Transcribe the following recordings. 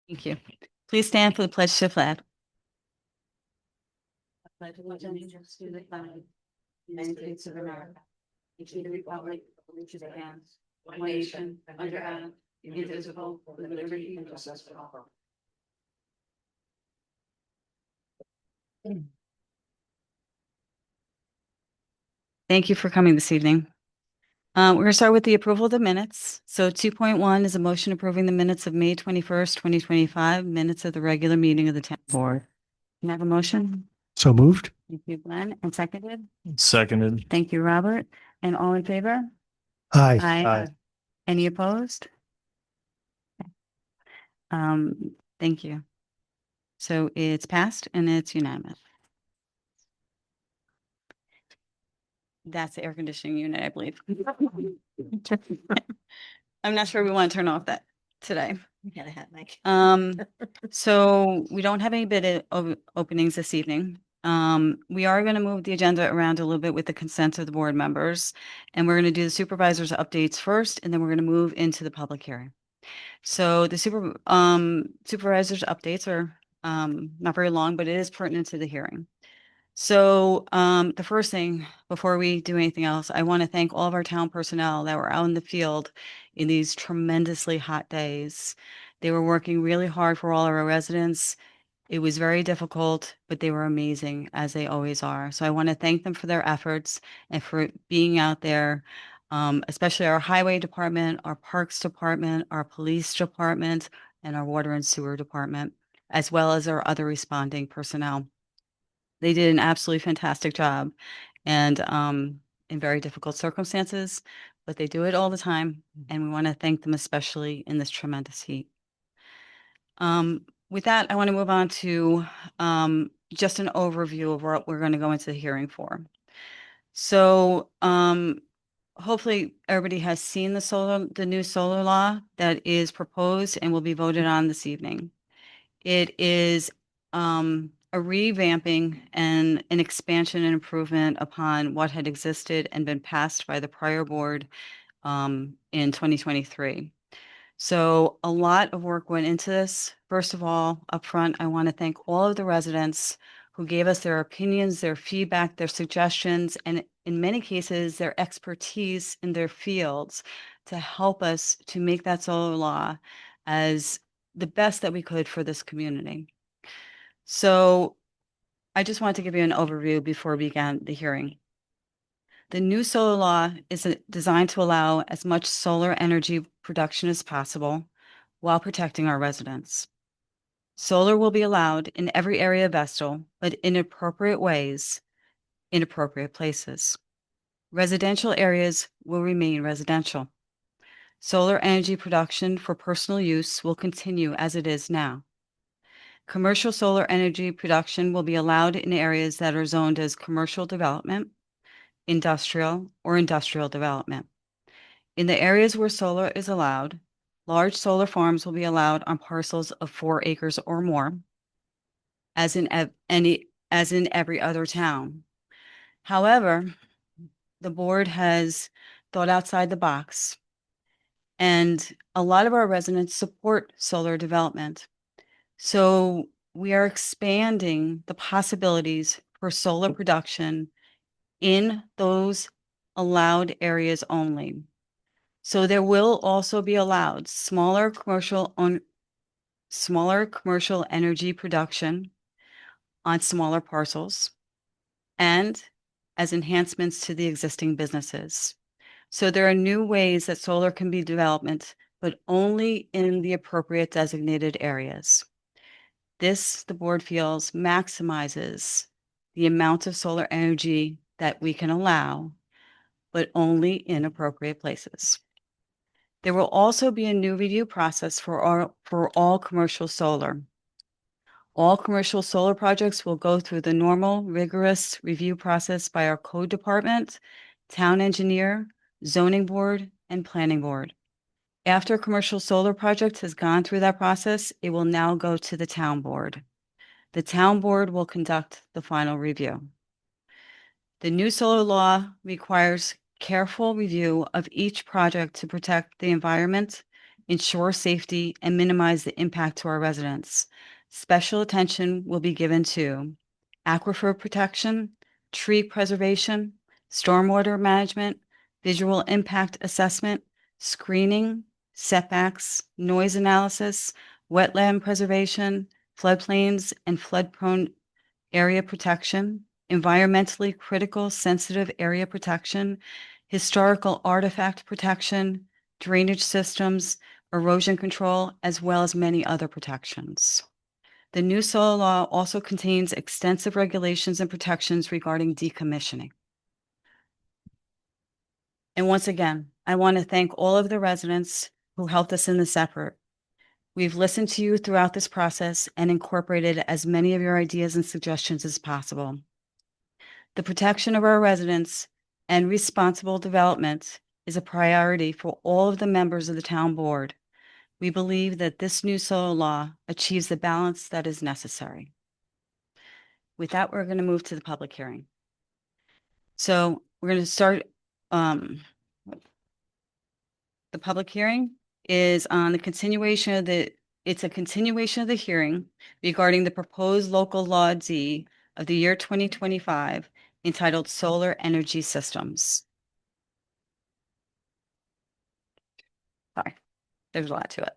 Thank you. Please stand for the pledge to the flag. Pledge allegiance to the flag of the United States of America, and to the republic for which it stands, one nation, under God, indivisible, with liberty and justice for all. Thank you for coming this evening. We're going to start with the approval of the minutes. So 2.1 is a motion approving the minutes of May 21st, 2025, minutes of the regular meeting of the town board. Can I have a motion? So moved. Thank you, Glenn, and seconded. Seconded. Thank you, Robert. And all in favor? Aye. Aye. Any opposed? Thank you. So it's passed and it's unanimous. That's the air conditioning unit, I believe. I'm not sure we want to turn off that today. We gotta have Mike. So we don't have any openings this evening. We are going to move the agenda around a little bit with the consent of the board members, and we're going to do the supervisors' updates first, and then we're going to move into the public hearing. So the supervisors' updates are not very long, but it is pertinent to the hearing. So the first thing, before we do anything else, I want to thank all of our town personnel that were out in the field in these tremendously hot days. They were working really hard for all of our residents. It was very difficult, but they were amazing, as they always are. So I want to thank them for their efforts and for being out there, especially our highway department, our parks department, our police department, and our water and sewer department, as well as our other responding personnel. They did an absolutely fantastic job and in very difficult circumstances, but they do it all the time. And we want to thank them, especially in this tremendous heat. With that, I want to move on to just an overview of what we're going to go into the hearing for. So hopefully everybody has seen the new solar law that is proposed and will be voted on this evening. It is a revamping and an expansion and improvement upon what had existed and been passed by the prior board in 2023. So a lot of work went into this. First of all, up front, I want to thank all of the residents who gave us their opinions, their feedback, their suggestions, and in many cases, their expertise in their fields to help us to make that solar law as the best that we could for this community. So I just wanted to give you an overview before we began the hearing. The new solar law is designed to allow as much solar energy production as possible while protecting our residents. Solar will be allowed in every area of Vestal, but in appropriate ways, in appropriate places. Residential areas will remain residential. Solar energy production for personal use will continue as it is now. Commercial solar energy production will be allowed in areas that are zoned as commercial development, industrial, or industrial development. In the areas where solar is allowed, large solar farms will be allowed on parcels of 4 acres or more, as in every other town. However, the board has thought outside the box, and a lot of our residents support solar development. So we are expanding the possibilities for solar production in those allowed areas only. So there will also be allowed smaller commercial energy production on smaller parcels and as enhancements to the existing businesses. So there are new ways that solar can be developed, but only in the appropriate designated areas. This, the board feels, maximizes the amount of solar energy that we can allow, but only in appropriate places. There will also be a new review process for all commercial solar. All commercial solar projects will go through the normal, rigorous review process by our code department, town engineer, zoning board, and planning board. After a commercial solar project has gone through that process, it will now go to the town board. The town board will conduct the final review. The new solar law requires careful review of each project to protect the environment, ensure safety, and minimize the impact to our residents. Special attention will be given to aquifer protection, tree preservation, stormwater management, visual impact assessment, screening, setbacks, noise analysis, wetland preservation, floodplains and flood-prone area protection, environmentally critical sensitive area protection, historical artifact protection, drainage systems, erosion control, as well as many other protections. The new solar law also contains extensive regulations and protections regarding decommissioning. And once again, I want to thank all of the residents who helped us in this effort. We've listened to you throughout this process and incorporated as many of your ideas and suggestions as possible. The protection of our residents and responsible development is a priority for all of the members of the town board. We believe that this new solar law achieves the balance that is necessary. With that, we're going to move to the public hearing. So we're going to start, the public hearing is on the continuation of it's a continuation of the hearing regarding the proposed local law D of the year 2025 entitled Solar Energy Systems. Sorry, there's a lot to it.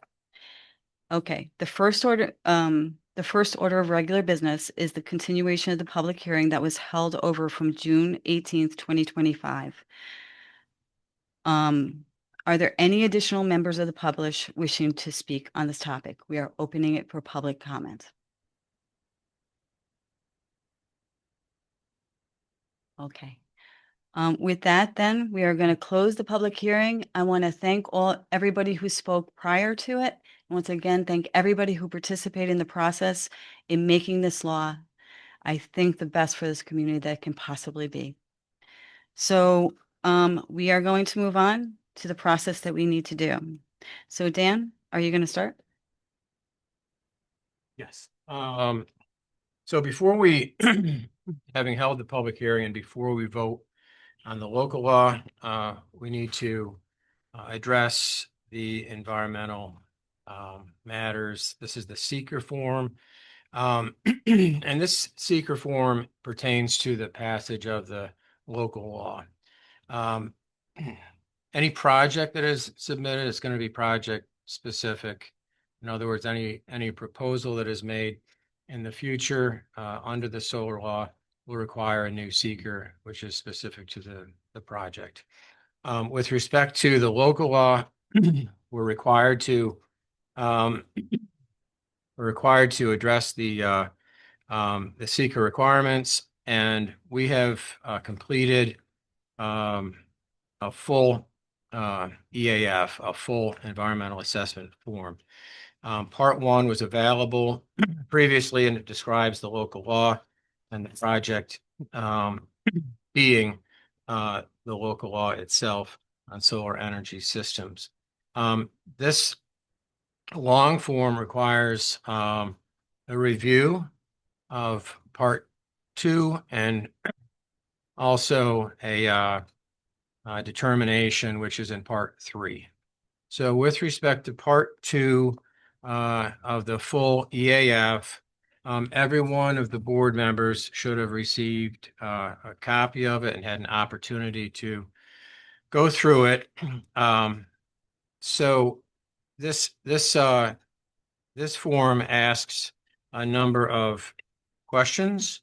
Okay, the first order of regular business is the continuation of the public hearing that was held over from June 18th, 2025. Are there any additional members of the public wishing to speak on this topic? We are opening it for public comment. Okay. With that, then, we are going to close the public hearing. I want to thank everybody who spoke prior to it. Once again, thank everybody who participated in the process in making this law, I think, the best for this community that it can possibly be. So we are going to move on to the process that we need to do. So Dan, are you going to start? Yes. So before we, having held the public hearing and before we vote on the local law, we need to address the environmental matters. This is the seeker form. And this seeker form pertains to the passage of the local law. Any project that is submitted is going to be project specific. In other words, any proposal that is made in the future under the solar law will require a new seeker, which is specific to the project. With respect to the local law, we're required to address the seeker requirements, and we have completed a full EAF, a full environmental assessment form. Part 1 was available previously, and it describes the local law and the project being the local law itself on solar energy systems. This long form requires a review of Part 2 and also a determination, which is in Part 3. So with respect to Part 2 of the full EAF, every one of the board members should have received a copy of it and had an opportunity to go through it. So this form asks a number of questions,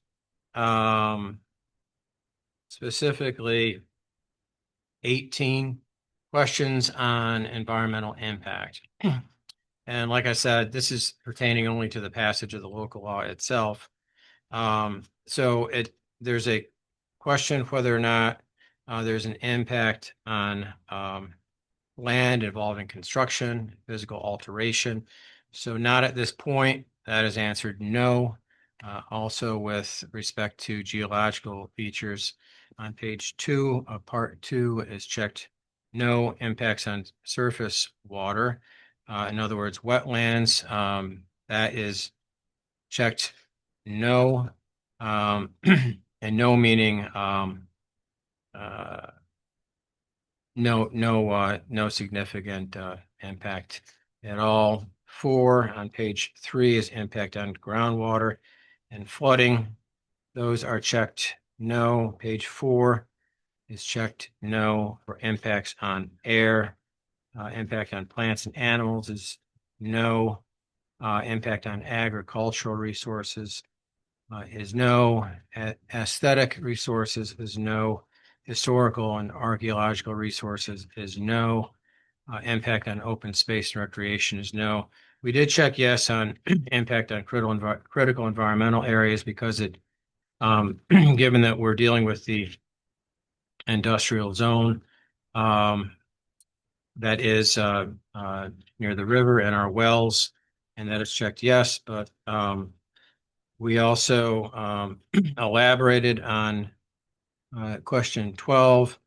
specifically 18 questions on environmental impact. And like I said, this is pertaining only to the passage of the local law itself. So there's a question whether or not there's an impact on land involving construction, physical alteration. So not at this point. That is answered no. Also with respect to geological features, on page 2 of Part 2 is checked no impacts on surface water. In other words, wetlands, that is checked no, and no meaning no significant impact at all. 4 on page 3 is impact on groundwater and flooding. Those are checked no. Page 4 is checked no for impacts on air. Impact on plants and animals is no. Impact on agricultural resources is no. Aesthetic resources is no. Historical and archaeological resources is no. Impact on open space and recreation is no. We did check yes on impact on critical environmental areas because it, given that we're dealing with the industrial zone, that is near the river and our wells, and that is checked yes, but we also elaborated on question 12.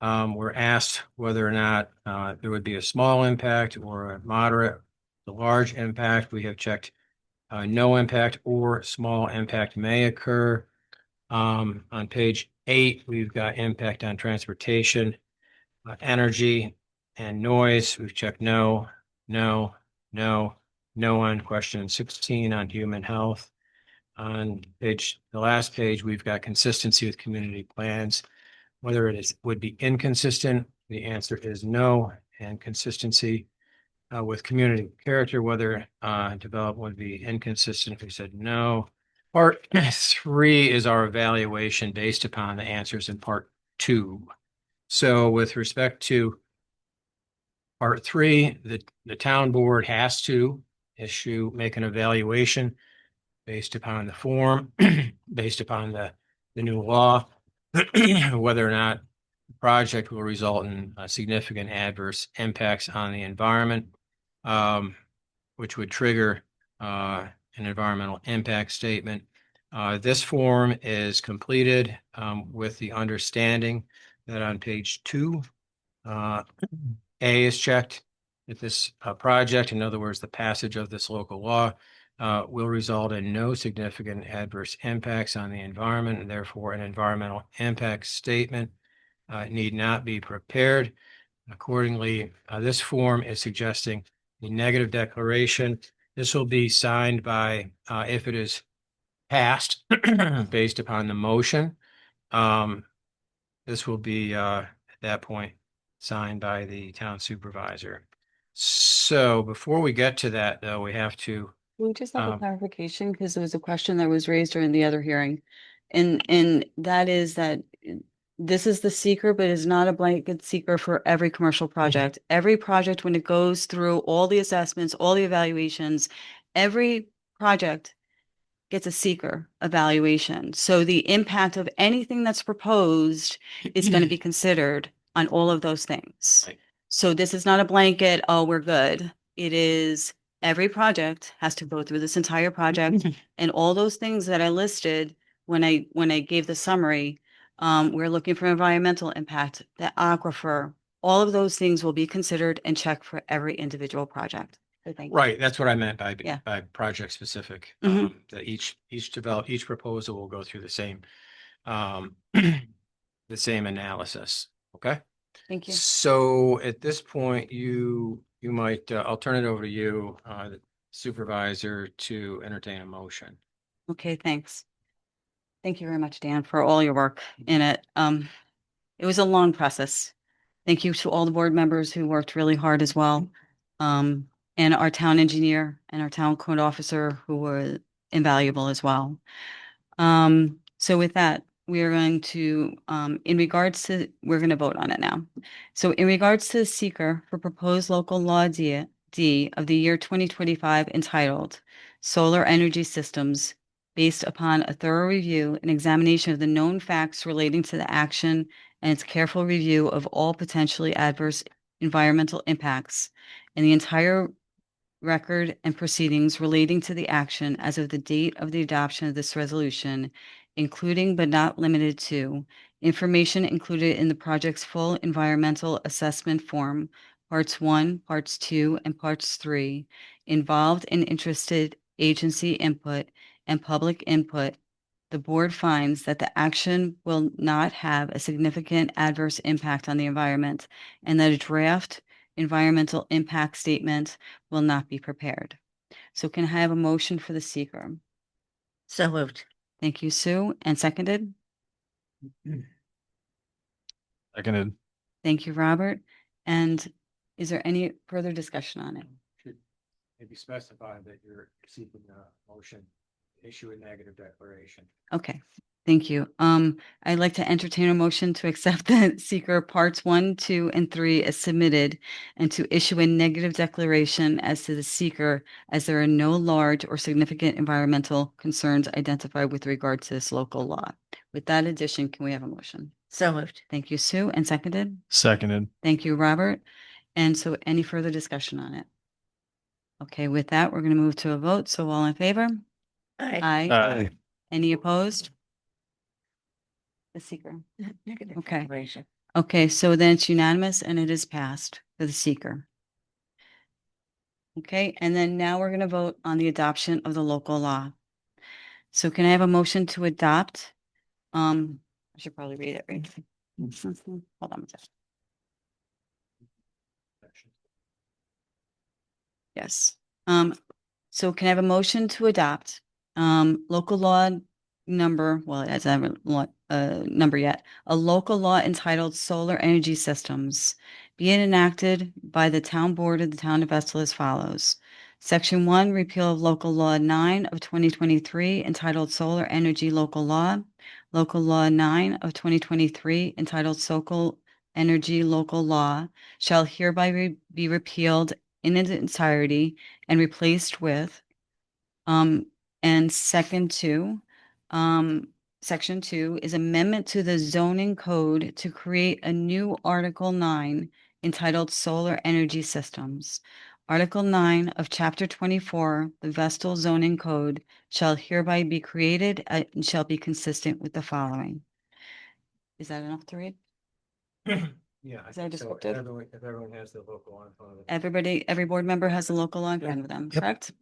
We're asked whether or not there would be a small impact or a moderate to large impact. We have checked no impact or small impact may occur. On page 8, we've got impact on transportation, energy, and noise. We've checked no, no, no, no on question 16 on human health. On page, the last page, we've got consistency with community plans. Whether it would be inconsistent, the answer is no. And consistency with community character, whether development would be inconsistent, we said no. Part 3 is our evaluation based upon the answers in part 2. So with respect to part 3, the town board has to make an evaluation based upon the form, based upon the new law, whether or not the project will result in significant adverse impacts on the environment, which would trigger an environmental impact statement. This form is completed with the understanding that on page 2, A is checked. If this project, in other words, the passage of this local law, will result in no significant adverse impacts on the environment, and therefore an environmental impact statement need not be prepared. Accordingly, this form is suggesting a negative declaration. This will be signed by, if it is passed based upon the motion, this will be at that point signed by the town supervisor. So before we get to that, though, we have to We just have a clarification because there was a question that was raised during the other hearing. And that is that this is the seeker, but it's not a blanket seeker for every commercial project. Every project, when it goes through all the assessments, all the evaluations, every project gets a seeker evaluation. So the impact of anything that's proposed is going to be considered on all of those things. Right. So this is not a blanket, oh, we're good. It is every project has to go through this entire project and all those things that I listed when I gave the summary. We're looking for environmental impact, the aquifer, all of those things will be considered and checked for every individual project. So thank you. Right, that's what I meant by Yeah. by project specific. Mhm. That each proposal will go through the same the same analysis. Okay. Thank you. So at this point, you might I'll turn it over to you, the supervisor, to entertain a motion. Okay, thanks. Thank you very much, Dan, for all your work in it. It was a long process. Thank you to all the board members who worked really hard as well. And our town engineer and our town code officer who were invaluable as well. So with that, we are going to, we're going to vote on it now. So in regards to the seeker for proposed local law D of the year 2025 entitled Solar Energy Systems, based upon a thorough review and examination of the known facts relating to the action and its careful review of all potentially adverse environmental impacts and the entire record and proceedings relating to the action as of the date of the adoption of this resolution, including but not limited to information included in the project's full environmental assessment form, parts 1, parts 2, and parts 3, involved and interested agency input and public input. The board finds that the action will not have a significant adverse impact on the environment and that a draft environmental impact statement will not be prepared. So can I have a motion for the seeker? So moved. Thank you, Sue, and seconded. Seconded. Thank you, Robert. And is there any further discussion on it? Should maybe specify that you're seeking a motion, to issue a negative declaration. Okay, thank you. I'd like to entertain a motion to accept the seeker parts 1, 2, and 3 as submitted and to issue a negative declaration as to the seeker as there are no large or significant environmental concerns identified with regard to this local law. With that addition, can we have a motion? So moved. Thank you, Sue, and seconded. Seconded. Thank you, Robert. And so any further discussion on it? Okay, with that, we're going to move to a vote. So all in favor? Aye. Aye. Aye. Any opposed? The seeker. Negative Okay. declaration. Okay, so then it's unanimous and it is passed for the seeker. Okay, and then now we're going to vote on the adoption of the local law. So can I have a motion to adopt? I should probably read it, right? Hold on a second. Yes. So can I have a motion to adopt local law number, well, it hasn't have a number yet, a local law entitled Solar Energy Systems, being enacted by the town board of the town of Estill as follows. Section 1, repeal of local law 9 of 2023 entitled Solar Energy Local Law. Local law 9 of 2023 entitled Solar Energy Local Law shall hereby be repealed in its entirety and replaced with, and section 2 is amendment to the zoning code to create a new Article 9 entitled Solar Energy Systems. Article 9 of Chapter 24, the Vestal Zoning Code shall hereby be created and shall be consistent with the following. Is that enough to read? Yeah. Is that so descriptive? if everyone has the local on front of it. Everybody, every board member has a local law in front of them, correct?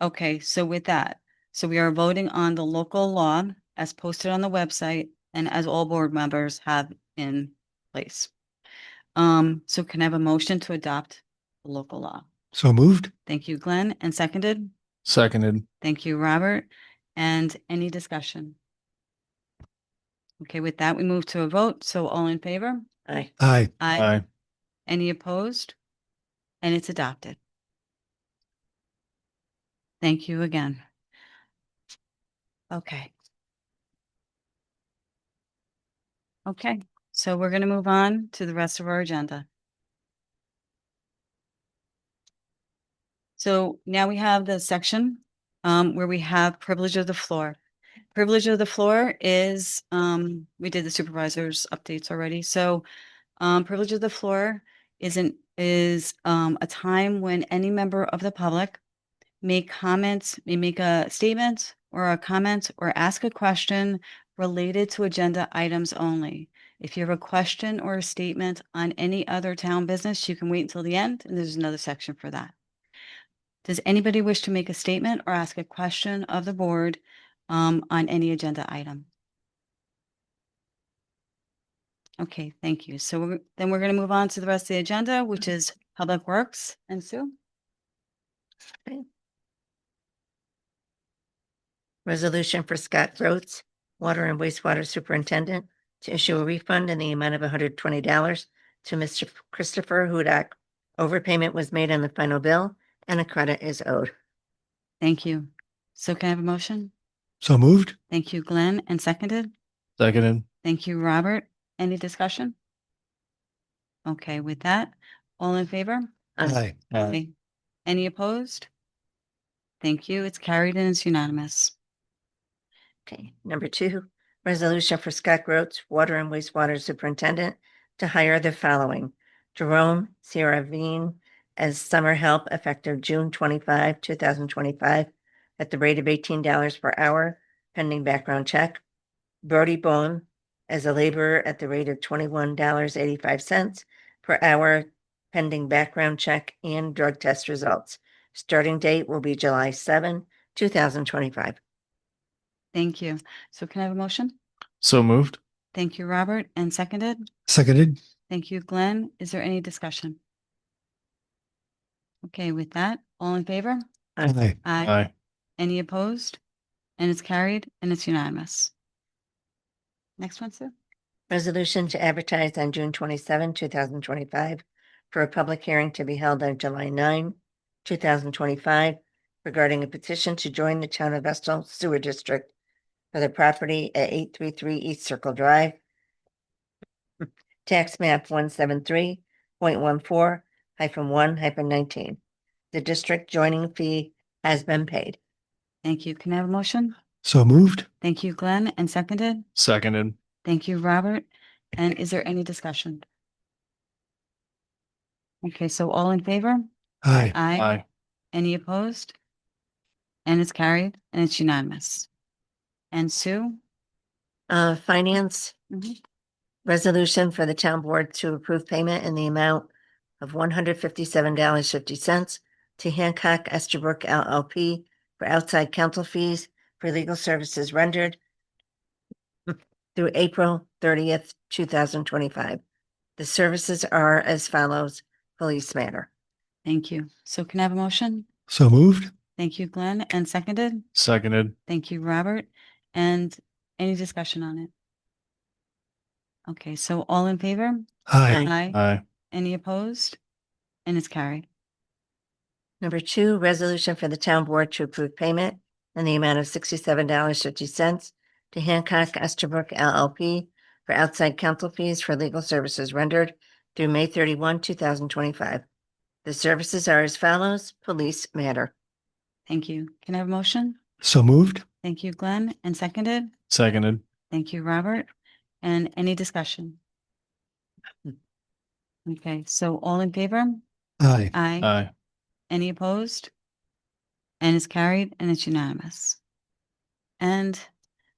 Okay, so with that, so we are voting on the local law as posted on the website and as all board members have in place. So can I have a motion to adopt the local law? So moved. Thank you, Glenn, and seconded. Seconded. Thank you, Robert. And any discussion? Okay, with that, we move to a vote. So all in favor? Aye. Aye. Aye. Any opposed? And it's adopted. Thank you again. Okay. Okay, so we're going to move on to the rest of our agenda. So now we have the section where we have privilege of the floor. Privilege of the floor is, we did the supervisors updates already. So privilege of the floor is a time when any member of the public may make a statement or a comment or ask a question related to agenda items only. If you have a question or a statement on any other town business, you can wait until the end, and there's another section for that. Does anybody wish to make a statement or ask a question of the board on any agenda item? Okay, thank you. So then we're going to move on to the rest of the agenda, which is Public Works. And Sue? Resolution for Scott Groats, Water and Wastewater Superintendent, to issue a refund in the amount of $120 to Mr. Christopher Hudak. Overpayment was made on the final bill and a credit is owed. Thank you. So can I have a motion? So moved. Thank you, Glenn, and seconded. Seconded. Thank you, Robert. Any discussion? Okay, with that, all in favor? Aye. Okay. Any opposed? Thank you. It's carried and it's unanimous. Okay, number 2, resolution for Scott Groats, Water and Wastewater Superintendent, to hire the following: Jerome Sierravine as summer help effective June 25, 2025, at the rate of $18 per hour, pending background check. Brody Bowen as a laborer at the rate of $21.85 per hour, pending background check and drug test results. Starting date will be July 7, 2025. Thank you. So can I have a motion? So moved. Thank you, Robert, and seconded. Seconded. Thank you, Glenn. Is there any discussion? Okay, with that, all in favor? Aye. Aye. Any opposed? And it's carried and it's unanimous. Next one, Sue? Resolution to advertise on June 27, 2025, for a public hearing to be held on July 9, 2025, regarding a petition to join the Town of Vestal Sewer District for the property at 833 East Circle Drive, tax map 173.14-1-19. The district joining fee has been paid. Thank you. Can I have a motion? So moved. Thank you, Glenn, and seconded. Seconded. Thank you, Robert. And is there any discussion? Okay, so all in favor? Aye. Aye. Aye. Any opposed? And it's carried and it's unanimous. And Sue? Finance Mhm. resolution for the town board to approve payment in the amount of $157.50 to Hancock Estabrook LLP for outside counsel fees for legal services rendered through April 30th, 2025. The services are as follows: police matter. Thank you. So can I have a motion? So moved. Thank you, Glenn, and seconded. Seconded. Thank you, Robert. And any discussion on it? Okay, so all in favor? Aye. Aye. Aye. Any opposed? And it's carried. Number two, resolution for the town board to approve payment in the amount of $67.50 to Hancock Estabrook LLP for outside counsel fees for legal services rendered through May 31, 2025. The services are as follows: police matter. Thank you. Can I have a motion? So moved. Thank you, Glenn, and seconded. Seconded. Thank you, Robert. And any discussion? Okay, so all in favor? Aye. Aye. Aye. Any opposed? And it's carried and it's unanimous. And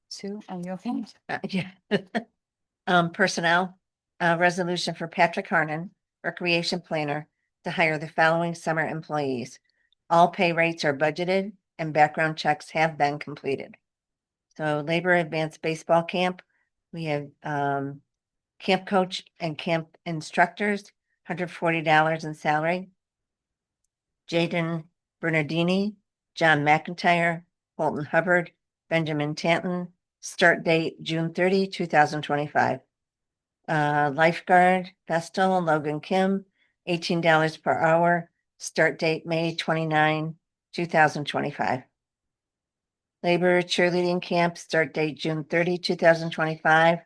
Sue, are you okay? Yeah. Personnel, resolution for Patrick Harnan, recreation planner, to hire the following summer employees. All pay rates are budgeted and background checks have been completed. So Labor Advanced Baseball Camp, we have, camp coach and camp instructors, $140 in salary. Jaden Bernardini, John McIntyre, Colton Hubbard, Benjamin Tanton, start date June 30, 2025. Lifeguard Vestal, Logan Kim, $18 per hour, start date May 29, 2025. Labor cheerleading camp, start date June 30, 2025.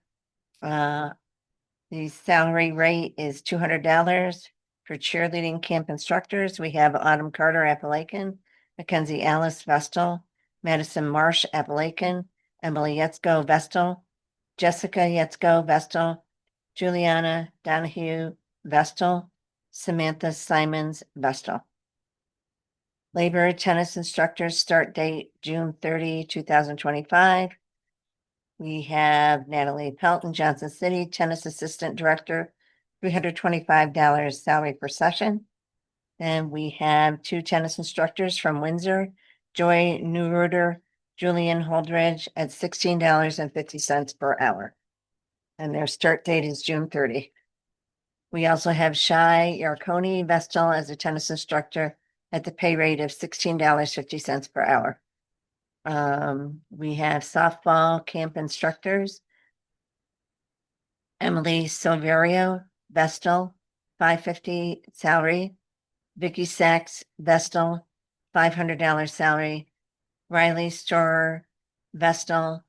The salary rate is $200 for cheerleading camp instructors. We have Autumn Carter, Appalachian, Mackenzie Alice, Vestal, Madison Marsh, Appalachian, Emily Yetzko, Vestal, Jessica Yetzko, Vestal, Juliana Donahue, Vestal, Samantha Simons, Vestal. Labor tennis instructors, start date June 30, 2025. We have Natalie Pelton, Johnson City, tennis assistant director, $325 salary per session. And we have two tennis instructors from Windsor, Joy Newruder, Julian Holdridge, at $16.50 per hour. And their start date is June 30. We also have Shai Yarkoni Vestal as a tennis instructor at the pay rate of $16.50 per hour. We have softball camp instructors. Emily Silverio, Vestal, $550 salary. Vicky Sachs, Vestal, $500 salary. Riley Storer, Vestal,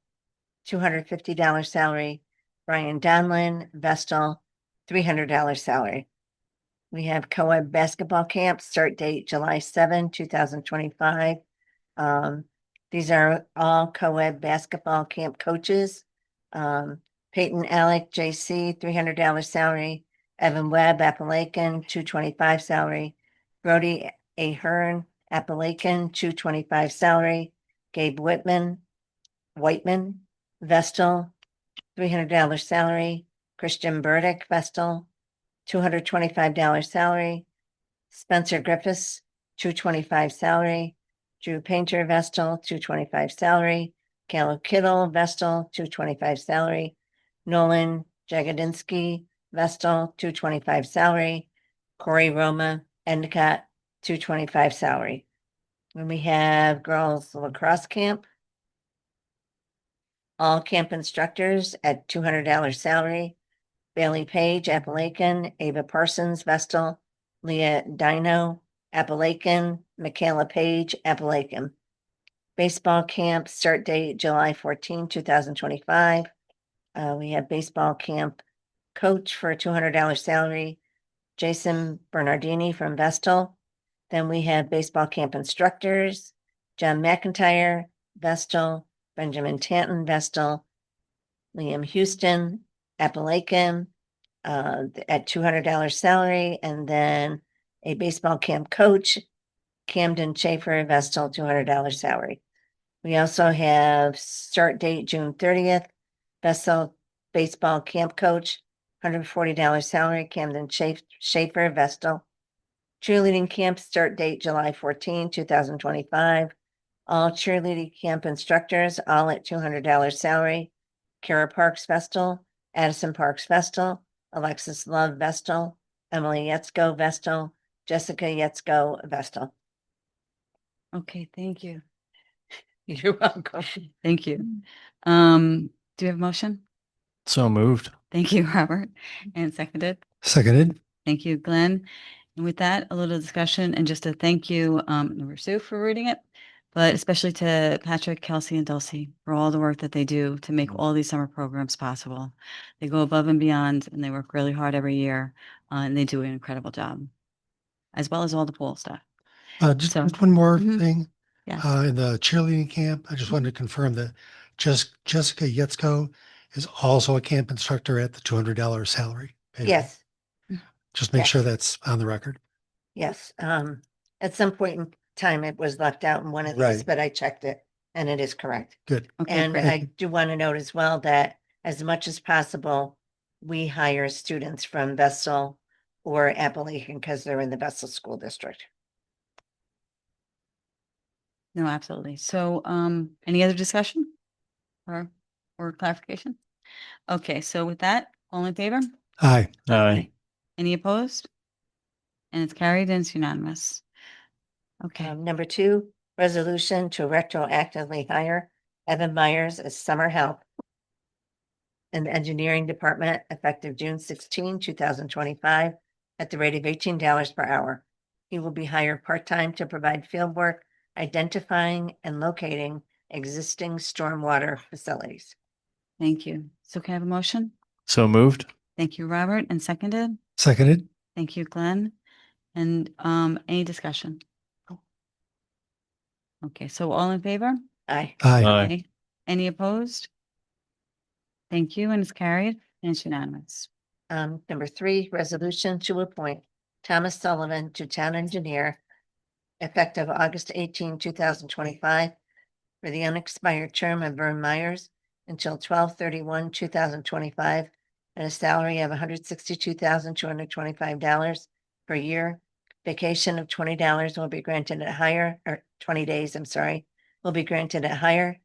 $250 salary. Brian Donlin, Vestal, $300 salary. We have co-ed basketball camp, start date July 7, 2025. These are all co-ed basketball camp coaches. Peyton Alec, JC, $300 salary. Evan Webb, Appalachian, $225 salary. Brody Ahern, Appalachian, $225 salary. Gabe Whitman, Vestal, $300 salary. Christian Burdick, Vestal, $225 salary. Spencer Griffiths, $225 salary. Drew Painter, Vestal, $225 salary. Caleb Kittle, Vestal, $225 salary. Nolan Jagodinsky, Vestal, $225 salary. Corey Roma, Endicott, 225 salary. When we have girls lacrosse camp, all camp instructors at $200 salary. Bailey Page, Appalachian, Ava Parsons, Vestal, Leah Dino, Appalachian, Michaela Page, Appalachian. Baseball camp, start date July 14, 2025. We have baseball camp coach for a $200 salary, Jason Bernardini from Vestal. Then we have baseball camp instructors, John McIntyre, Vestal, Benjamin Tanton, Vestal, Liam Houston, Appalachian, at $200 salary, and then a baseball camp coach, Camden Schaefer, Vestal, $200 salary. We also have start date June 30th, Vestal baseball camp coach, $140 salary, Camden Schaefer, Vestal. Cheerleading camp start date July 14, 2025. All cheerleading camp instructors, all at $200 salary. Kara Parks Vestal, Addison Parks Vestal, Alexis Love Vestal, Emily Yetzko Vestal, Jessica Yetzko Vestal. Okay, thank you. You're welcome. Thank you. Do we have a motion? So moved. Thank you, Robert, and seconded. Seconded. Thank you, Glenn. And with that, a little discussion and just a thank you, number Sue for reading it, but especially to Patrick, Kelsey, and Dulcie for all the work that they do to make all these summer programs possible. They go above and beyond and they work really hard every year, and they do an incredible job, as well as all the pool staff. Just So- just one more Mhm. thing. Yes. In the cheerleading camp, I just wanted to confirm that Jessica Yetzko is also a camp instructor at the $200 salary. payment. Yes, Just make yes. sure that's on the record. yes. At some point in time, it was left out in one of these, Right. but I checked it and it is correct. Good. Okay, And great. I do want to note as well that as much as possible, we hire students from Vestal or Appalachian because they're in the Vestal School District. No, absolutely. So, any other discussion or clarification? Okay, so with that, all in favor? Aye. Aye. Any opposed? And it's carried and it's unanimous. Okay, Number 2, resolution to retroactively hire Evan Myers as summer help in the engineering department effective June 16, 2025 at the rate of $18 per hour. He will be hired part-time to provide field work, identifying and locating existing stormwater facilities. thank you. So can I have a motion? So moved. Thank you, Robert, and seconded. Seconded. Thank you, Glenn. And any discussion? Okay, so all in favor? Aye. Aye. Aye. Any opposed? Thank you, and it's carried and it's unanimous. Number 3, resolution to appoint Thomas Sullivan to town engineer effective August 18, 2025 for the unexpired term of Vern Myers until 12/31/2025 at a salary of $162,225 per year. Vacation of $20 will be granted at higher, or 20 days, will be granted at higher.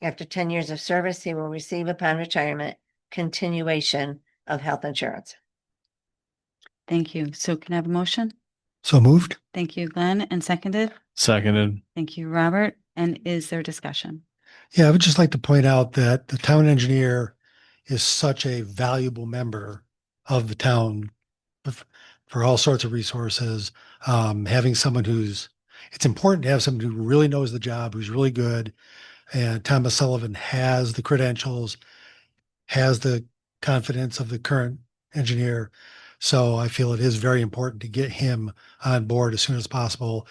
After 10 years of service, he will receive upon retirement continuation of health insurance. Thank you. So can I have a motion? So moved. Thank you, Glenn, and seconded. Seconded. Thank you, Robert. And is there discussion? Yeah, I would just like to point out that the town engineer is such a valuable member of the town for all sorts of resources. Having someone it's important to have someone who really knows the job, who's really good. And Thomas Sullivan has the credentials, has the confidence of the current engineer. So I feel it is very important to get him on board as soon as possible.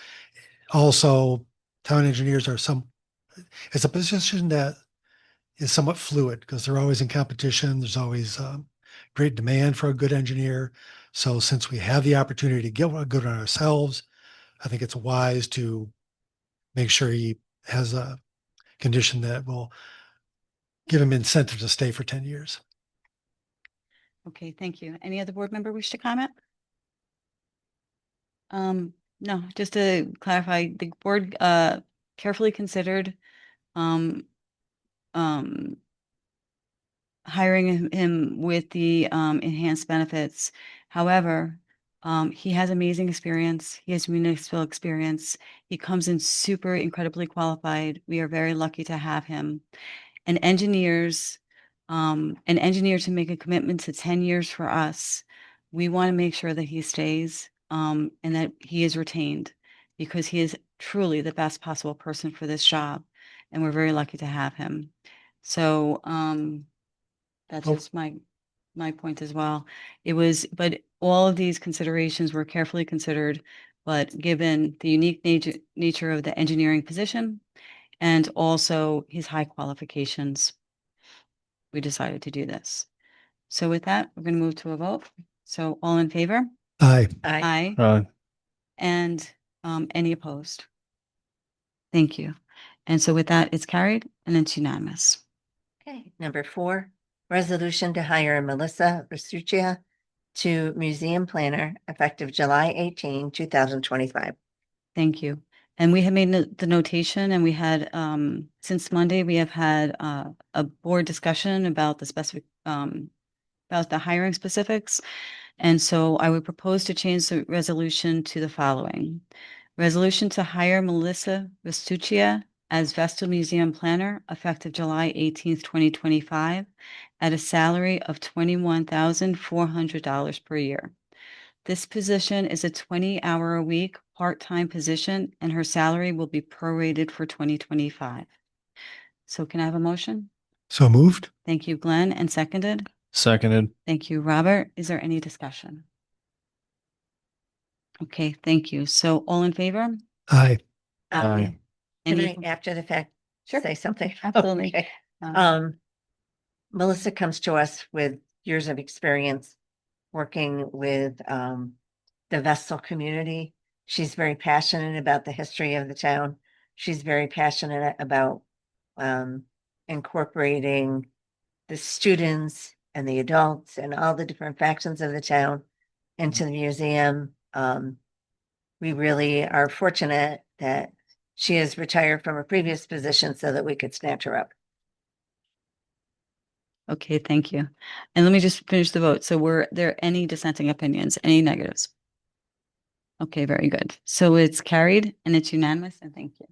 Also, town engineers it's a position that is somewhat fluid because they're always in competition. There's always great demand for a good engineer. So since we have the opportunity to get one good on ourselves, I think it's wise to make sure he has a condition that will give him incentive to stay for 10 years. Okay, thank you. Any other board member wish to comment? No, just to clarify, the board carefully considered hiring him with the enhanced benefits. However, He has amazing experience. He has municipal experience. He comes in super incredibly qualified. We are very lucky to have him. And engineers, an engineer to make a commitment to 10 years for us, we want to make sure that he stays, and that he is retained because he is truly the best possible person for this job. And we're very lucky to have him. So, that's Oh. just my point as well. But all of these considerations were carefully considered, but given the unique nature of the engineering position and also his high qualifications, we decided to do this. So with that, we're going to move to a vote. So all in favor? Aye. Aye. Aye. And any opposed? Thank you. And so with that, it's carried and it's unanimous. Okay, number 4, resolution to hire Melissa Restuccia to museum planner effective July 18, 2025. Thank you. And we have made the notation and we had, since Monday, we have had a board discussion about the specific, about the hiring specifics. And so I would propose to change the resolution to the following. Resolution to hire Melissa Restuccia as Vestal Museum Planner effective July 18th, 2025 at a salary of $21,400 per year. This position is a 20-hour-a-week part-time position, and her salary will be prorated for 2025. So can I have a motion? So moved. Thank you, Glenn, and seconded. Seconded. Thank you, Robert. Is there any discussion? Okay, thank you. So all in favor? Aye. Aye. Can Any- I, after the fact, Sure. say something? Absolutely. Okay. Uh, Melissa comes to us with years of experience working with the Vestal community. She's very passionate about the history of the town. She's very passionate about incorporating the students and the adults and all the different factions of the town into the museum. We really are fortunate that she has retired from her previous position so that we could snatch her up. Okay, thank you. And let me just finish the vote. So were there any dissenting opinions, any negatives? Okay, very good. So it's carried and it's unanimous, and thank you.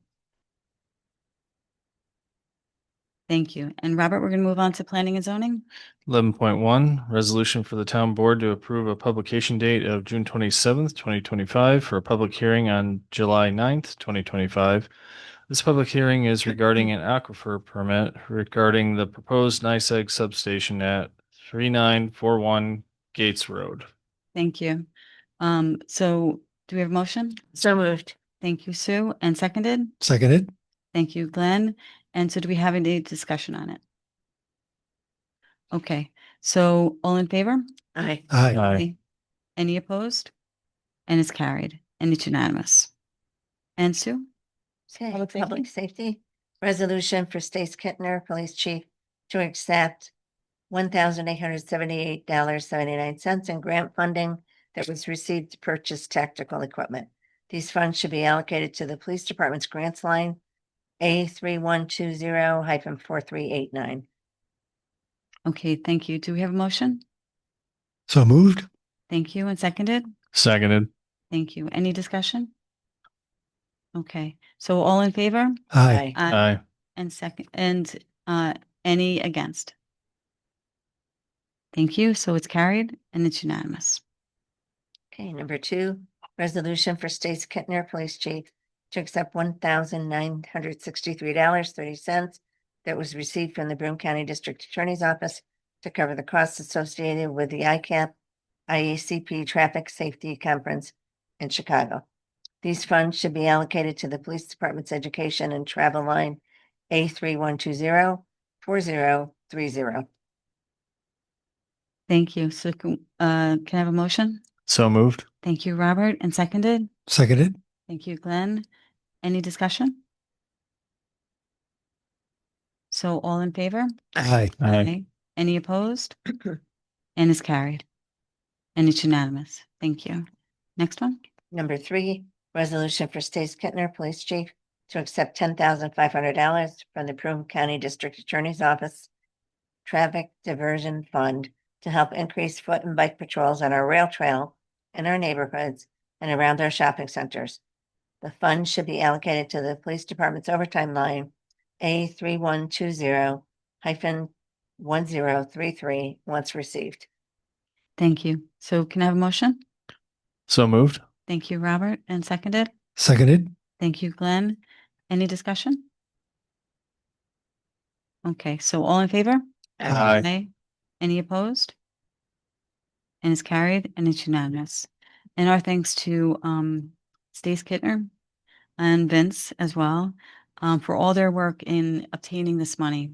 Thank you. And Robert, we're going to move on to planning and zoning. 11.1, resolution for the town board to approve a publication date of June 27th, 2025 for a public hearing on July 9th, 2025. This public hearing is regarding an aquifer permit regarding the proposed NICEAG substation at 3941 Gates Road. Thank you. So do we have a motion? So moved. Thank you, Sue. And seconded? Seconded. Thank you, Glenn. And so do we have any discussion on it? Okay, so all in favor? Aye. Aye. Aye. Any opposed? And it's carried and it's unanimous. And Sue? Okay, Public safety? public safety, resolution for Stace Kittner, police chief, to accept $1,878.79 in grant funding that was received to purchase tactical equipment. These funds should be allocated to the police department's grants line, A3120-4389. Okay, thank you. Do we have a motion? So moved. Thank you. And seconded? Seconded. Thank you. Any discussion? Okay, so all in favor? Aye. Aye. And second, and any against? Thank you. So it's carried and it's unanimous. Okay, number 2, resolution for Stace Kittner, police chief, to accept $1,963.30 that was received from the Broome County District Attorney's Office to cover the costs associated with the ICAP IACP Traffic Safety Conference in Chicago. These funds should be allocated to the police department's education and travel line A3120-4030. Thank you. So can I have a motion? So moved. Thank you, Robert. And seconded? Seconded. Thank you, Glenn. Any discussion? So all in favor? Aye. Aye. Any opposed? And it's carried. And it's unanimous. Thank you. Next one. Number 3, resolution for Stace Kittner, police chief, to accept $10,500 from the Broome County District Attorney's Office Traffic Diversion Fund to help increase foot and bike patrols on our rail trail in our neighborhoods and around our shopping centers. The fund should be allocated to the police department's overtime line A 3120 hyphen 1033 once received. Thank you. So can I have a motion? So moved. Thank you, Robert, and seconded. Seconded. Thank you, Glenn. Any discussion? Okay, so all in favor? Aye. Any opposed? And it's carried and it's unanimous. And our thanks to Stace Kittner and Vince as well for all their work in obtaining this money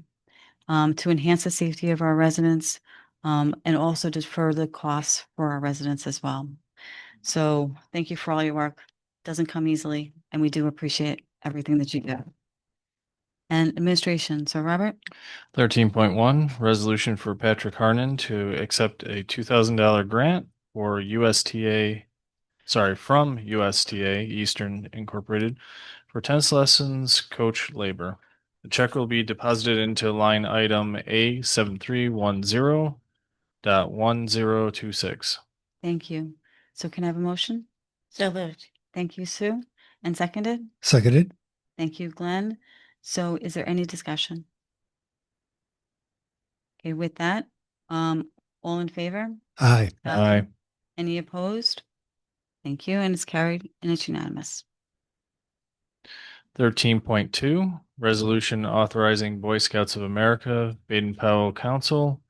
to enhance the safety of our residents and also to defer the costs for our residents as well. So thank you for all your work. Doesn't come easily, and we do appreciate everything that you do. And administration. So Robert, 13.1, resolution for Patrick Harnon to accept a $2,000 grant for from USTA Eastern Incorporated for tennis lessons coach labor. The check will be deposited into line item A7310.1026. thank you. So can I have a motion? So moved. Thank you, Sue. And seconded? Seconded. Thank you, Glenn. So is there any discussion? Okay, with that, all in favor? Aye. Aye. Any opposed? Thank you, and it's carried and it's unanimous. 13.2, resolution authorizing Boy Scouts of America, Baden-Powell Council,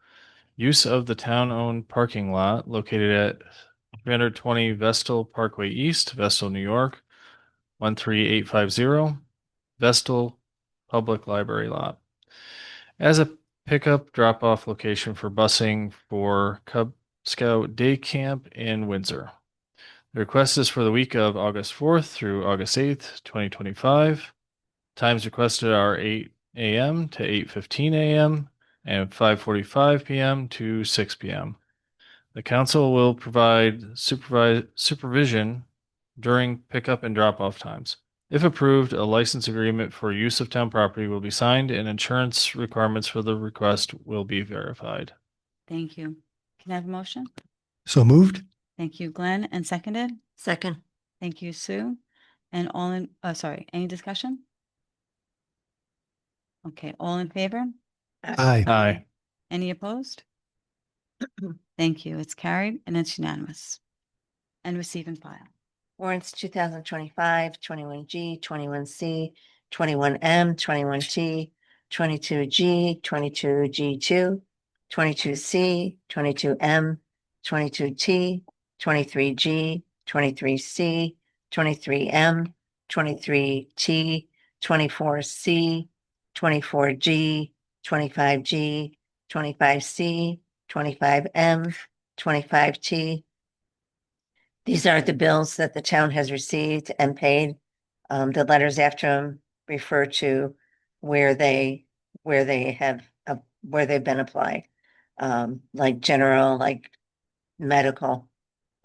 use of the town-owned parking lot located at 320 Vestal Parkway East, Vestal, New York, 13850, Vestal Public Library Lot, as a pickup drop-off location for busing for Cub Scout Day Camp in Windsor. The request is for the week of August 4th through August 8th, 2025. Times requested are 8 a.m. to 8:15 a.m. and 5:45 p.m. to 6 p.m. The council will provide supervision during pickup and drop-off times. If approved, a license agreement for use of town property will be signed and insurance requirements for the request will be verified. Thank you. Can I have a motion? So moved. Thank you, Glenn, and seconded. Second. Thank you, Sue. And any discussion? Okay, all in favor? Aye. Aye. Any opposed? Thank you. It's carried and it's unanimous. And receive and file. Warrants 2025, 21G, 21C, 21M, 21T, 22G, 22G2, 22C, 22M, 22T, 23G, 23C, 23M, 23T, 24C, 24G, 25G, 25C, 25M, 25T. These are the bills that the town has received and paid. The letters after them refer to where they've been applied, like general, like medical.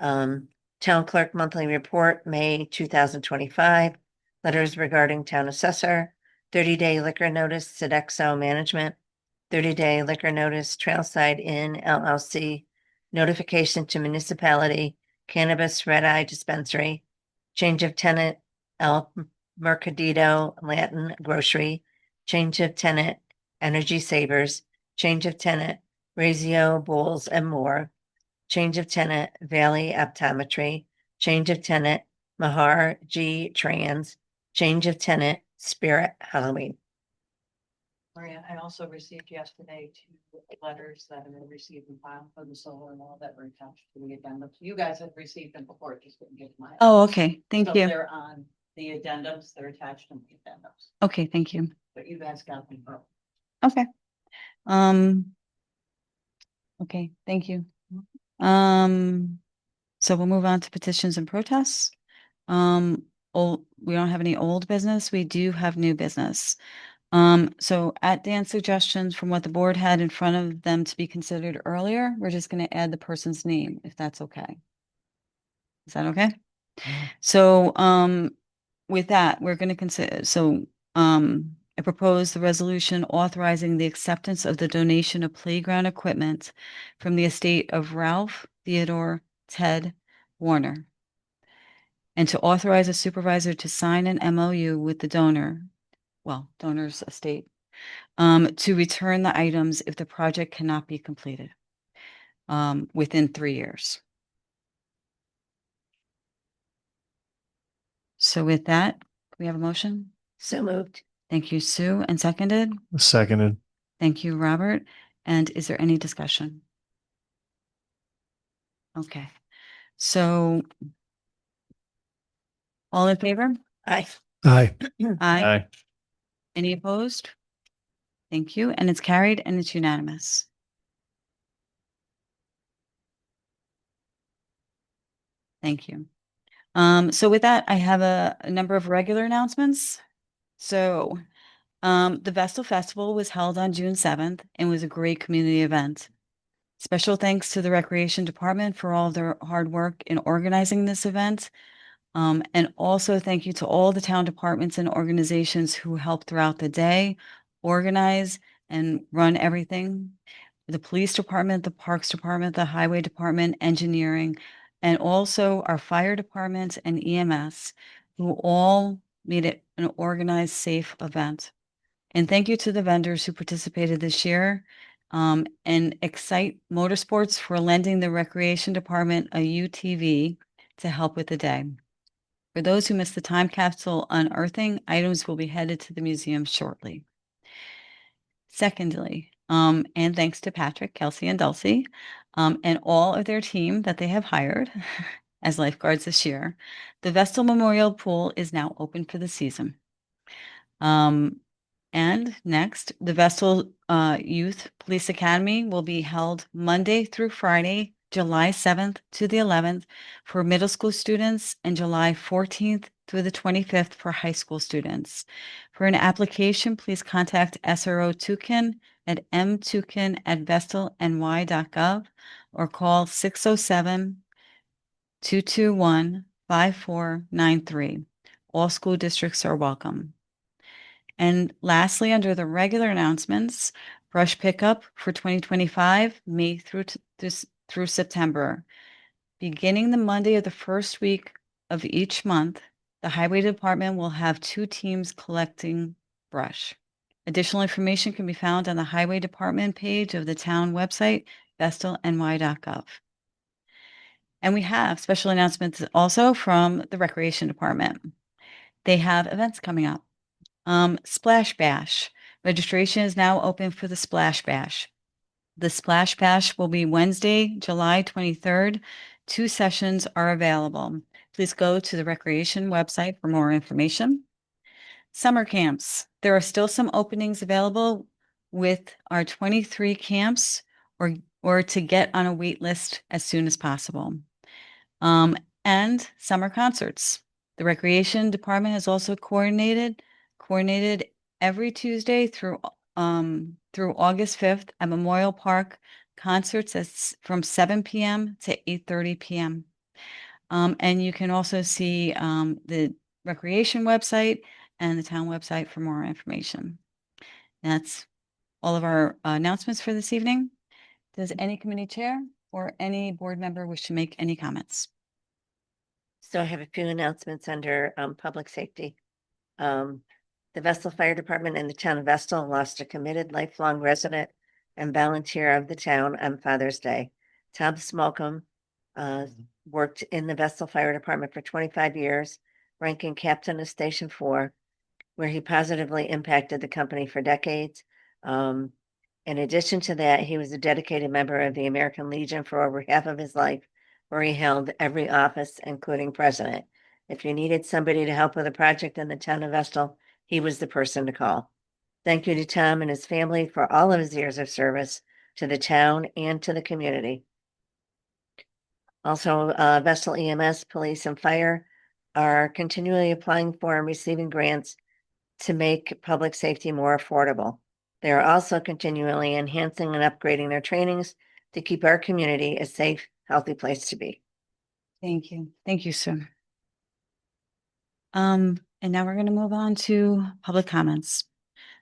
Town clerk monthly report, May 2025. Letters regarding town assessor, 30-day liquor notice, Sodexo Management, 30-day liquor notice, Trailside Inn LLC, notification to municipality, Cannabis Red Eye Dispensary, change of tenant, El Mercadito Latin Grocery, change of tenant, Energy Savers, change of tenant, Razio Bowls and More, change of tenant, Valley Optometry, change of tenant, Mahar G Trans, change of tenant, Spirit Halloween. Maria, I also received yesterday 2 letters that have been received and filed for the solar and all that were attached to the addendums. You guys have received them before, just didn't get mine. Oh, okay. Thank So you. they're on the addendums, they're attached to the addendums, Okay, thank you. but you guys got them. both. Okay. Okay, thank you. So we'll move on to petitions and protests. We don't have any old business. We do have new business. So at Dan's suggestions from what the board had in front of them to be considered earlier, we're just going to add the person's name, if that's okay. Is that okay? So, with that, we're going to consider, I propose the resolution authorizing the acceptance of the donation of playground equipment from the estate of Ralph Theodore Ted Warner. And to authorize a supervisor to sign an MOU with the donor's estate, to return the items if the project cannot be completed, within 3 years. So with that, we have a motion? So moved. Thank you, Sue, and seconded. Seconded. Thank you, Robert. And is there any discussion? Okay, so all in favor? Aye. Aye. Aye. Aye. Any opposed? Thank you, and it's carried and it's unanimous. Thank you. So with that, I have a number of regular announcements. So, the Vestal Festival was held on June 7th and was a great community event. Special thanks to the Recreation Department for all of their hard work in organizing this event. And also thank you to all the town departments and organizations who helped throughout the day, organize and run everything. The police department, the parks department, the highway department, engineering, and also our fire department and EMS, who all made it an organized, safe event. And thank you to the vendors who participated this year, and Excite Motorsports for lending the Recreation Department a UTV to help with the day. For those who missed the time capsule unearthing, items will be headed to the museum shortly. Secondly, and thanks to Patrick, Kelsey, and Dulcie, and all of their team that they have hired as lifeguards this year, the Vestal Memorial Pool is now open for the season. And next, the Vestal Youth Police Academy will be held Monday through Friday, July 7th to the 11th for middle school students and July 14th through the 25th for high school students. For an application, please contact SRO Tukin at mtukin@vestalny.gov or call 607-221-5493. All school districts are welcome. And lastly, under the regular announcements, brush pickup for 2025, May through September. Beginning the Monday of the first week of each month, the Highway Department will have 2 teams collecting brush. Additional information can be found on the Highway Department page of the town website, vestalny.gov. And we have special announcements also from the Recreation Department. They have events coming up. Splash Bash. Registration is now open for the Splash Bash. The Splash Bash will be Wednesday, July 23rd. 2 sessions are available. Please go to the Recreation website for more information. Summer camps. There are still some openings available with our 23 camps or to get on a wait list as soon as possible. And summer concerts. The Recreation Department has also coordinated every Tuesday through August 5th at Memorial Park, concerts from 7 p.m. to 8:30 p.m. And you can also see the Recreation website and the town website for more information. That's all of our announcements for this evening. Does any committee chair or any board member wish to make any comments? So I have a few announcements under public safety. The Vestal Fire Department and the town of Vestal lost a committed lifelong resident and volunteer of the town on Father's Day. Tom Smolcom worked in the Vestal Fire Department for 25 years, ranking captain of Station 4, where he positively impacted the company for decades. In addition to that, he was a dedicated member of the American Legion for over half of his life, where he held every office, including president. If you needed somebody to help with a project in the town of Vestal, he was the person to call. Thank you to Tom and his family for all of his years of service to the town and to the community. Also, Vestal EMS, police, and fire are continually applying for and receiving grants to make public safety more affordable. They are also continually enhancing and upgrading their trainings to keep our community a safe, healthy place to be. Thank you. Thank you, Sue. And now we're going to move on to public comments.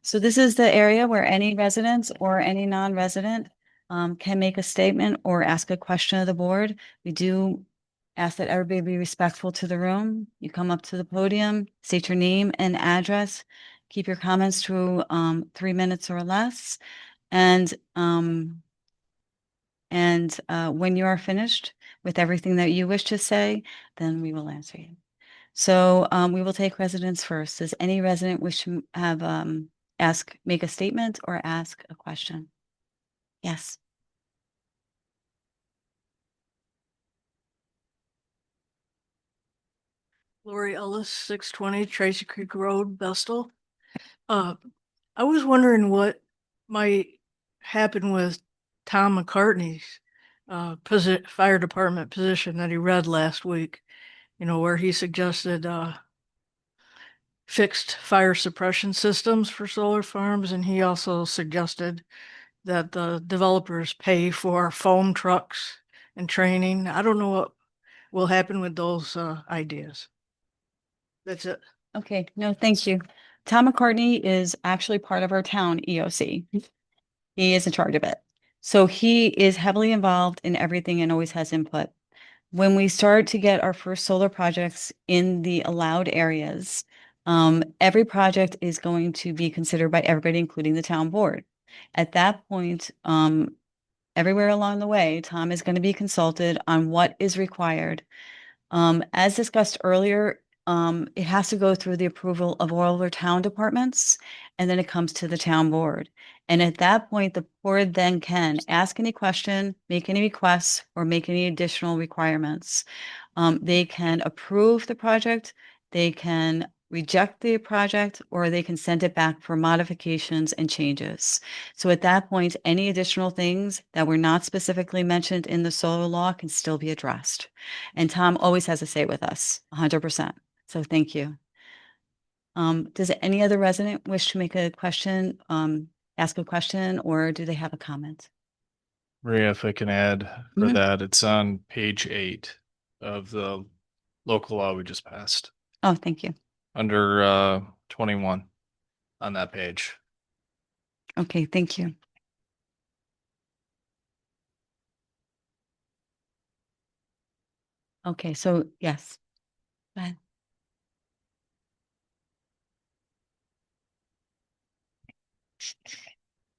So this is the area where any residents or any non-resident can make a statement or ask a question of the board. We do ask that everybody be respectful to the room. You come up to the podium, state your name and address. Keep your comments to 3 minutes or less. And when you are finished with everything that you wish to say, then we will answer you. So we will take residents first. Does any resident wish to have make a statement or ask a question? Yes. Lori Ellis, 620 Tracy Creek Road, Vestal. I was wondering what might happen with Tom McCartney's fire department position that he read last week, where he suggested fixed fire suppression systems for solar farms, and he also suggested that the developers pay for foam trucks and training. I don't know what will happen with those ideas. That's it. Okay, no, thank you. Tom McCartney is actually part of our town EOC. He is in charge of it. So he is heavily involved in everything and always has input. When we start to get our first solar projects in the allowed areas, every project is going to be considered by everybody, including the town board. At that point, everywhere along the way, Tom is going to be consulted on what is required. As discussed earlier, it has to go through the approval of all our town departments, and then it comes to the town board. And at that point, the board then can ask any question, make any requests, or make any additional requirements. They can approve the project, they can reject the project, or they can send it back for modifications and changes. So at that point, any additional things that were not specifically mentioned in the solar law can still be addressed. And Tom always has a say with us, 100%. So thank you. Does any other resident wish to make a question, ask a question, or do they have a comment? Maria, if I can add for Mhm. that, it's on page 8 of the local law we just passed, Oh, thank you. under 21 on that page. Okay, thank you. Okay, so yes. Go ahead.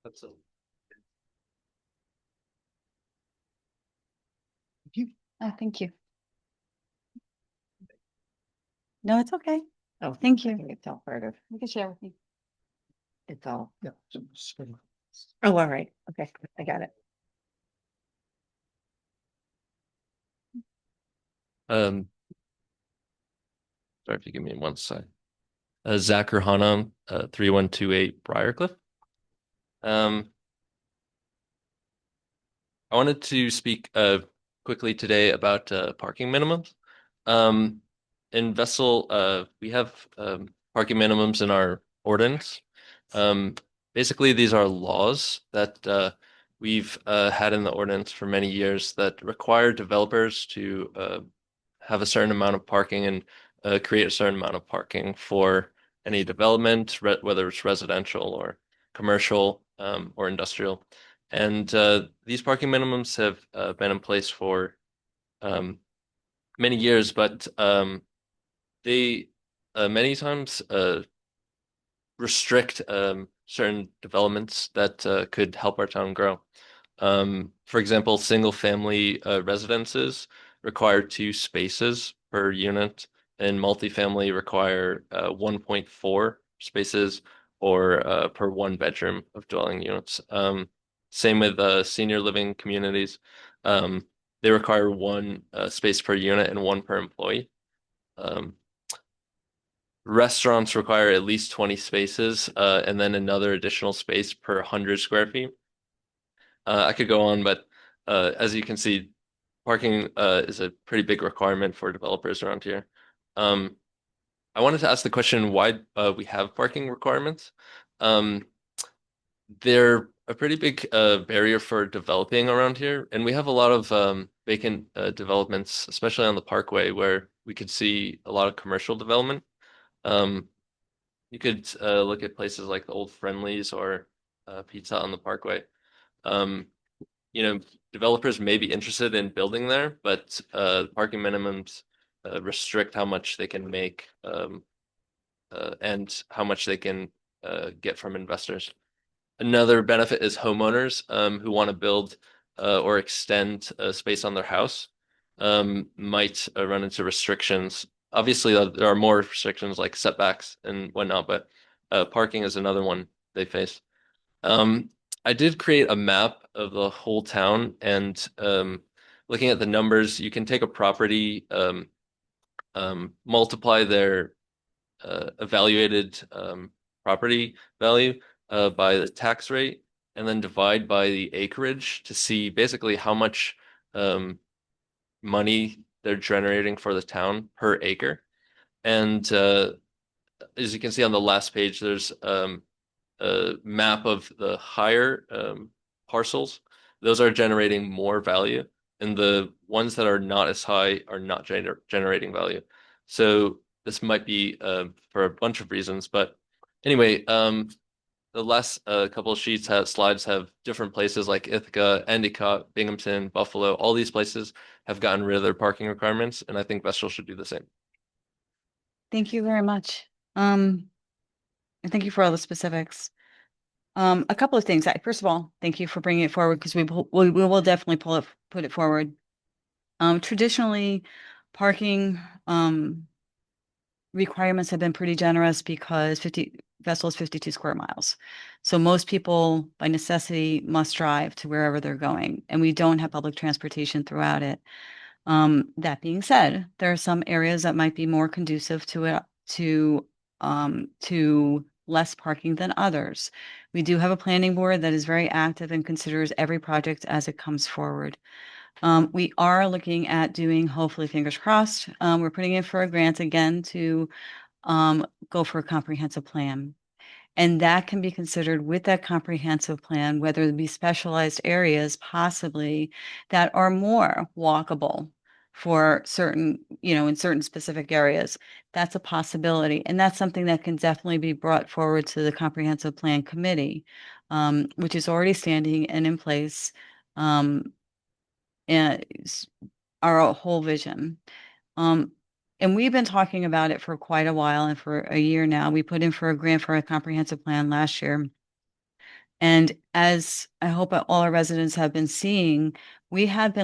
That's it. Oh, thank you. No, it's okay. Oh, Thank I you. think it's all part of, You can share with me. it's all, Yeah. oh, all right. Okay, I got it. Sorry if you give me one sec. Zachar Hanum, 3128 Briarcliff. I wanted to speak quickly today about parking minimums. In Vessel, we have parking minimums in our ordinance. Basically, these are laws that we've had in the ordinance for many years that require developers to have a certain amount of parking and create a certain amount of parking for any development, whether it's residential or commercial or industrial. And these parking minimums have been in place for many years, but they many times restrict certain developments that could help our town grow. For example, single family residences require 2 spaces per unit, and multifamily require 1.4 spaces or per 1 bedroom of dwelling units. Same with senior living communities. They require 1 space per unit and 1 per employee. Restaurants require at least 20 spaces, and then another additional space per 100 square feet. I could go on, but as you can see, parking is a pretty big requirement for developers around here. I wanted to ask the question why we have parking requirements. They're a pretty big barrier for developing around here, and we have a lot of vacant developments, especially on the Parkway, where we could see a lot of commercial development. You could look at places like the old Friendlies or Pizza on the Parkway. you know, developers may be interested in building there, but parking minimums restrict how much they can make and how much they can get from investors. Another benefit is homeowners who want to build or extend space on their house might run into restrictions. Obviously, there are more restrictions like setbacks and whatnot, but parking is another one they face. I did create a map of the whole town, and looking at the numbers, you can take a property, multiply their evaluated property value by the tax rate, and then divide by the acreage to see basically how much money they're generating for the town per acre. And as you can see on the last page, there's a map of the higher parcels. Those are generating more value, and the ones that are not as high are not generating value. So this might be for a bunch of reasons, but anyway, the last couple of slides have different places like Ithaca, Endicott, Binghamton, Buffalo. All these places have gotten rid of their parking requirements, and I think Vestal should do the same. Thank you very much. And thank you for all the specifics. A couple of things. First of all, thank you for bringing it forward because we will definitely put it forward. Traditionally, parking requirements have been pretty generous because Vestal is 52 square miles. So most people by necessity must drive to wherever they're going, and we don't have public transportation throughout it. That being said, there are some areas that might be more conducive to it, to less parking than others. We do have a planning board that is very active and considers every project as it comes forward. We are looking at doing, hopefully, fingers crossed, we're putting in for a grant again to go for a comprehensive plan. And that can be considered with that comprehensive plan, whether it be specialized areas possibly that are more walkable for certain, in certain specific areas. That's a possibility. And that's something that can definitely be brought forward to the comprehensive plan committee, which is already standing and in place. And our whole vision. And we've been talking about it for quite a while, and for a year now. We put in for a grant for a comprehensive plan last year. And as I hope all our residents have been seeing, we have been